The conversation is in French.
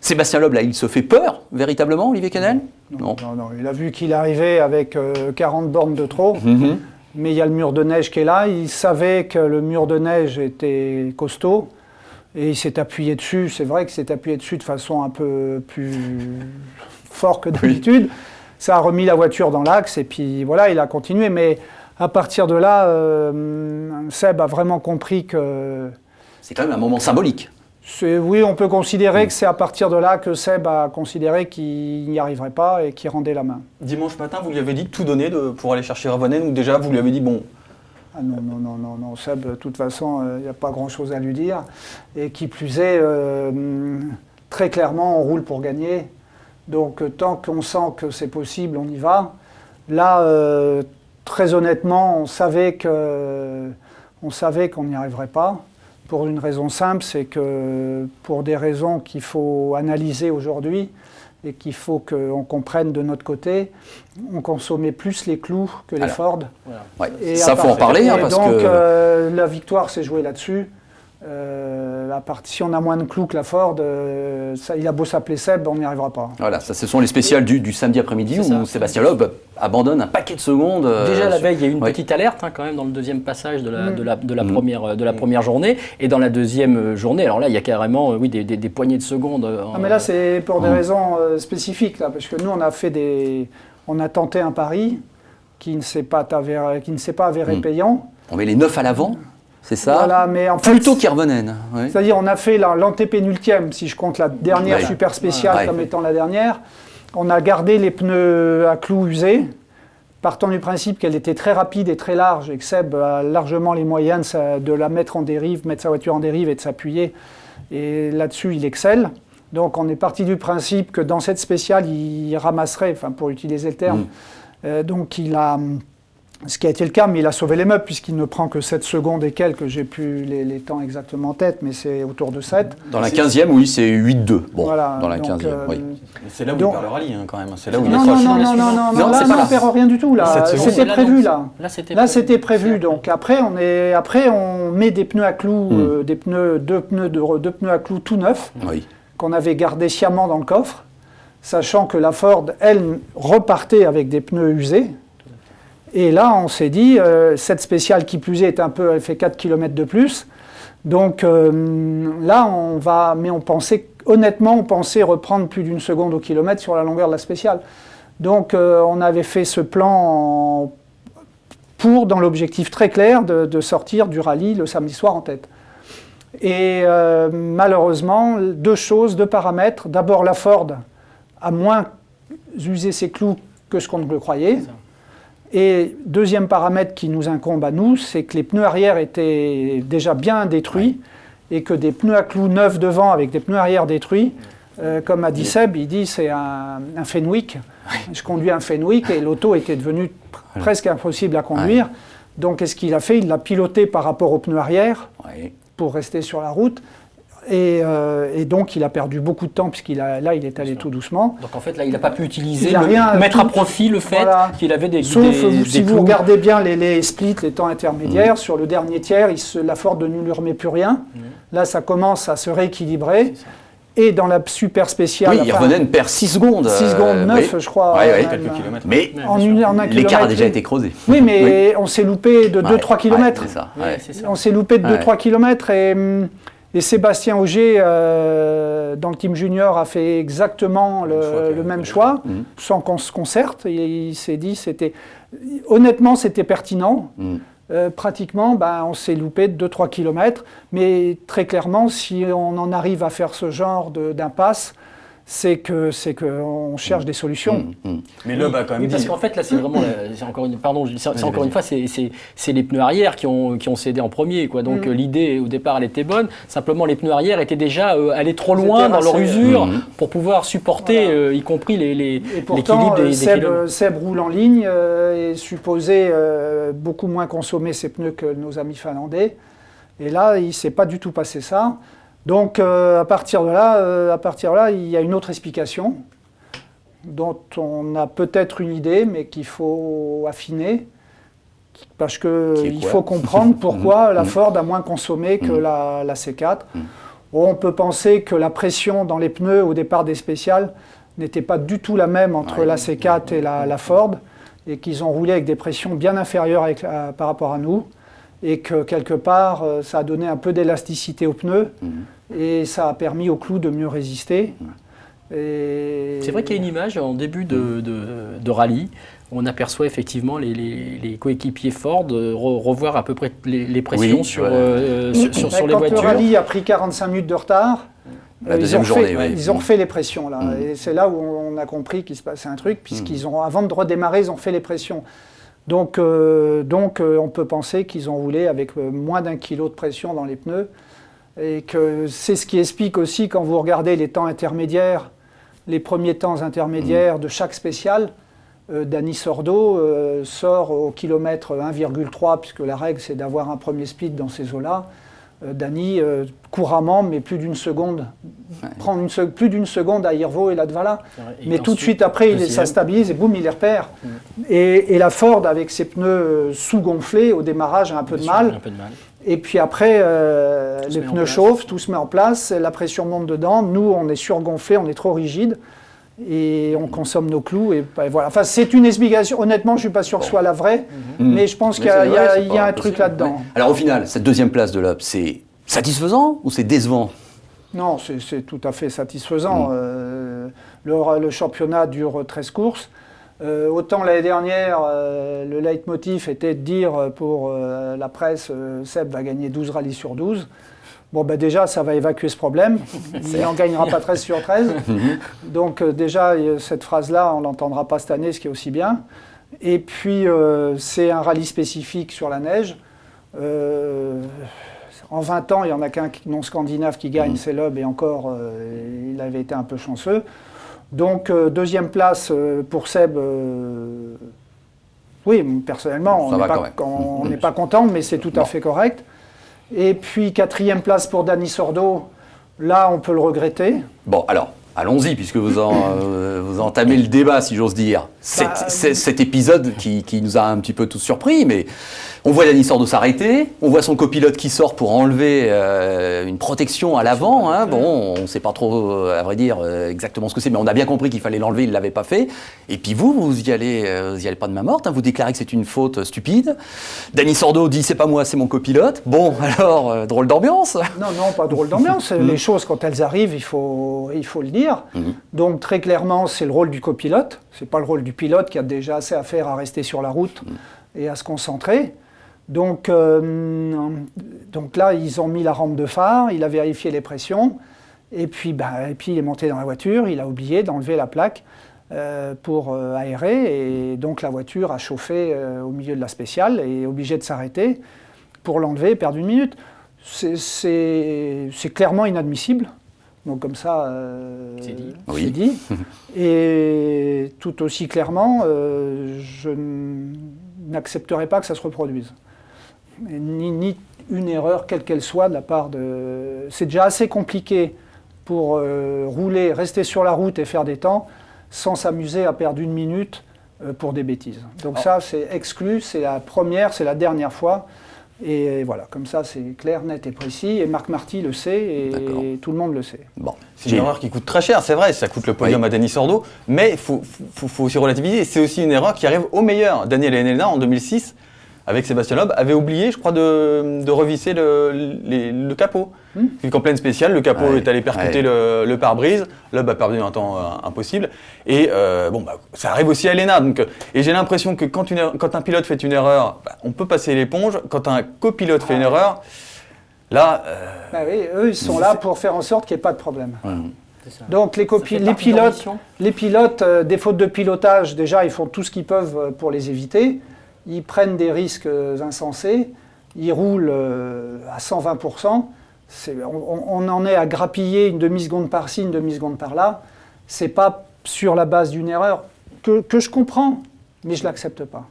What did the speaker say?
Sébastien Loeb, là, il se fait peur, véritablement, Olivier Canel? Non. Il a vu qu'il arrivait avec 40 bornes de trop, mais il y a le mur de neige qui est là. Il savait que le mur de neige était costaud, et il s'est appuyé dessus. C'est vrai qu'il s'est appuyé dessus de façon un peu plus forte que d'habitude. Oui. Ça a remis la voiture dans l'axe, et puis voilà, il a continué. Mais à partir de là, Seb a vraiment compris que... C'est quand même un moment symbolique. Oui, on peut considérer que c'est à partir de là que Seb a considéré qu'il n'y arriverait pas et qu'il rendait la main. Dimanche matin, vous lui avez dit de tout donner pour aller chercher Ravonen, ou déjà vous lui avez dit bon? Ah non, Seb, de toute façon, il n'y a pas grand-chose à lui dire. Et qui plus est, très clairement, on roule pour gagner. Donc tant qu'on sent que c'est possible, on y va. Là, très honnêtement, on savait qu'on n'y arriverait pas. Pour une raison simple, c'est que pour des raisons qu'il faut analyser aujourd'hui et qu'il faut qu'on comprenne de notre côté, on consommait plus les clous que les Ford. Voilà. Ouais. Et ça, faut en parler. Parce donc, que... la victoire s'est jouée là-dessus. Si on a moins de clous que la Ford, il a beau s'appeler Seb, on n'y arrivera pas. Voilà, ça, ce sont les spéciales du samedi après-midi où Sébastien Loeb abandonne un paquet de secondes. Déjà la veille, il y a eu une petite alerte quand même dans le deuxième passage de la première journée. Et dans la deuxième journée, alors là, il y a carrément des poignées de secondes. Non, mais là, c'est pour des raisons spécifiques, là, parce que nous, on a tenté un pari qui ne s'est pas avéré payant. On met les 9 à l'avant. C'est ça, voilà, mais en fait, plutôt qu'Irvonen. Oui. C'est-à-dire on a fait l'antépénultième, si je compte la dernière super spéciale comme étant la dernière. On a gardé les pneus à clous usés, partant du principe qu'elle était très rapide et très large, et que Seb a largement les moyens de la mettre en dérive, mettre sa voiture en dérive et de s'appuyer. Et là-dessus, il excelle. Donc on est parti du principe que dans cette spéciale, il ramasserait, enfin pour utiliser le terme, donc il a... Ce qui a été le cas, mais il a sauvé les meubles puisqu'il ne prend que 7 secondes et quelques. J'ai plus les temps exactement en tête, mais c'est autour de 7. Dans la 15e, oui, c'est 8-2. Bon, voilà, dans la 15e, oui. C'est là où il perd le rallye, quand même. C'est là où il non, là, on ne perd rien du tout. Là, c'était prévu, là. Là, c'était prévu. Donc après, on met des pneus à clous, deux pneus à clous tout neufs, qu'on avait gardés sciemment dans le coffre, sachant que la Ford, elle, repartait avec des pneus usés. Et là, on s'est dit, cette spéciale qui plus est elle fait 4 km de plus. Donc là, mais on pensait reprendre plus d'une seconde au kilomètre sur la longueur de la spéciale. Donc on avait fait ce plan dans l'objectif très clair de sortir du rallye le samedi soir en tête. Et malheureusement, deux paramètres. D'abord, la Ford a moins usé ses clous que ce qu'on ne le croyait. Et deuxième paramètre qui nous incombe à nous, c'est que les pneus arrière étaient déjà bien détruits et que des pneus à clous neufs devant avec des pneus arrière détruits, comme a dit Seb, il dit c'est un Fenwick. Je conduis un Fenwick et l'auto était devenue presque impossible à conduire. Donc qu'est-ce qu'il a fait? Il l'a piloté par rapport aux pneus arrière pour rester sur la route. Et donc, il a perdu beaucoup de temps puisqu'il est allé tout doucement. Donc, en fait, là, il n'a pas pu mettre à profit le fait qu'il avait des si vous regardez bien les splits, les temps intermédiaires, sur le dernier tiers, la Ford ne lui remet plus rien. Là, ça commence à se rééquilibrer. Et dans la super spéciale... Oui, Irvonen perd 6 secondes. 6 secondes 9, je crois. Quelques kilomètres. Mais l'écart a déjà été creusé. Oui, mais on s'est loupé de 2-3 km. C'est ça. On s'est loupé de 2-3 km et Sébastien Ogier, dans le team junior, a fait exactement le même choix, sans qu'on se concerte. Il s'est dit, honnêtement, c'était pertinent. Pratiquement, on s'est loupé de 2-3 km. Mais très clairement, si on en arrive à faire ce genre d'impasse, c'est qu'on cherche des solutions. Mais Loeb a quand même dit... Parce qu'en fait, là, c'est vraiment... encore une fois, c'est les pneus arrière qui ont cédé en premier, quoi. Donc l'idée, au départ, elle était bonne. Simplement, les pneus arrière étaient déjà allés trop loin dans leur usure pour pouvoir supporter, y compris l'équilibre des kilomètres. Seb roule en ligne et supposé beaucoup moins consommer ses pneus que nos amis finlandais. Et là, il ne s'est pas du tout passé ça. Donc à partir de là, il y a une autre explication dont on a peut-être une idée, mais qu'il faut affiner, parce qu'il faut comprendre pourquoi la Ford a moins consommé que la C4. On peut penser que la pression dans les pneus au départ des spéciales n'était pas du tout la même entre la C4 et la Ford, et qu'ils ont roulé avec des pressions bien inférieures par rapport à nous, et que quelque part, ça a donné un peu d'élasticité aux pneus, et ça a permis aux clous de mieux résister. C'est vrai qu'il y a une image en début de rallye, on aperçoit effectivement les coéquipiers Ford revoir à peu près les pressions sur les voitures. Quand le rallye a pris 45 minutes de retard, ils ont refait les pressions là. Et c'est là où on a compris qu'il se passait un truc, puisqu'ils ont, avant de redémarrer, ils ont fait les pressions. Donc on peut penser qu'ils ont roulé avec moins d'1 kilo de pression dans les pneus, et que c'est ce qui explique aussi, quand vous regardez les temps intermédiaires, les premiers temps intermédiaires de chaque spécial, Dani Sordo sort au kilomètre 1,3, puisque la règle c'est d'avoir un premier split dans ces eaux-là. Dani, couramment, mais plus d'une seconde, prend plus d'une seconde à Irvo et Latvala. Mais tout de suite après, ça stabilise et boum, il les repère. Et la Ford, avec ses pneus sous-gonflés, au démarrage, a un peu de mal. Et puis après, les pneus chauffent, tout se met en place, la pression monte dedans. Nous, on est surgonflés, on est trop rigide. Et on consomme nos clous, et voilà. Enfin, c'est une explication. Honnêtement, je ne suis pas sûr que ce soit la vraie, mais je pense qu'il y a un truc là-dedans. Ouais. Alors au final, cette deuxième place de l'Europe, c'est satisfaisant ou c'est décevant? Non, c'est tout à fait satisfaisant. Le championnat dure 13 courses. Autant l'année dernière, le leitmotiv était de dire pour la presse, Seb va gagner 12 rallyes sur 12. Bon, ben déjà, ça va évacuer ce problème. Il n'en gagnera pas 13 sur 13. Donc déjà, cette phrase-là, on ne l'entendra pas cette année, ce qui est aussi bien. Et puis, c'est un rallye spécifique sur la neige. En 20 ans, il n'y en a qu'un non scandinave qui gagne, c'est Loeb, et encore, il avait été un peu chanceux. Donc, deuxième place pour Seb. Oui, personnellement, on n'est pas content, mais c'est tout à fait correct. Et puis, quatrième place pour Dani Sordo, là, on peut le regretter. Bon, alors, allons-y, puisque vous entamez le débat, si j'ose dire. Cet épisode qui nous a un petit peu tous surpris, mais on voit Dani Sordo s'arrêter, on voit son copilote qui sort pour enlever une protection à l'avant. Hein. Bon, on ne sait pas trop, à vrai dire, exactement ce que c'est, mais on a bien compris qu'il fallait l'enlever, il ne l'avait pas fait. Et puis vous y allez pas de main morte, hein. Vous déclarez que c'est une faute stupide. Dani Sordo dit, c'est pas moi, c'est mon copilote. Bon, alors, drôle d'ambiance. Non, pas drôle d'ambiance. Les choses, quand elles arrivent, il faut le dire. Donc, très clairement, c'est le rôle du copilote. C'est pas le rôle du pilote qui a déjà assez à faire à rester sur la route et à se concentrer. Donc là, ils ont mis la rampe de phare, il a vérifié les pressions, et puis il est monté dans la voiture, il a oublié d'enlever la plaque pour aérer, et donc la voiture a chauffé au milieu de la spéciale et est obligée de s'arrêter pour l'enlever et perdre 1 minute. C'est clairement inadmissible. Donc comme ça, c'est dit. Et tout aussi clairement, je n'accepterai pas que ça se reproduise. Ni une erreur, quelle qu'elle soit, de la part de... C'est déjà assez compliqué pour rouler, rester sur la route et faire des temps, sans s'amuser à perdre 1 minute pour des bêtises. Donc ça, c'est exclu, c'est la première, c'est la dernière fois. Et voilà, comme ça, c'est clair, net et précis. Et Marc Marty le sait, et tout le monde le sait. Bon, c'est une erreur qui coûte très cher, c'est vrai, ça coûte le podium à Dani Sordo, mais il faut aussi relativiser. C'est aussi une erreur qui arrive au meilleur. Daniel Henlena, en 2006, avec Sébastien Loeb, avait oublié, je crois, de revisser le capot. En pleine spéciale, le capot est allé percuter le pare-brise. Loeb a perdu un temps impossible. Et ça arrive aussi à Henlena. Et j'ai l'impression que quand un pilote fait une erreur, on peut passer l'éponge. Quand un copilote fait une erreur, là... oui, eux, ils sont là pour faire en sorte qu'il n'y ait pas de problème. Donc les pilotes, des fautes de pilotage, déjà, ils font tout ce qu'ils peuvent pour les éviter. Ils prennent des risques insensés, ils roulent à 120%. On en est à grappiller une demi-seconde par-ci, une demi-seconde par-là. C'est pas sur la base d'une erreur que je comprends, mais je ne l'accepte pas.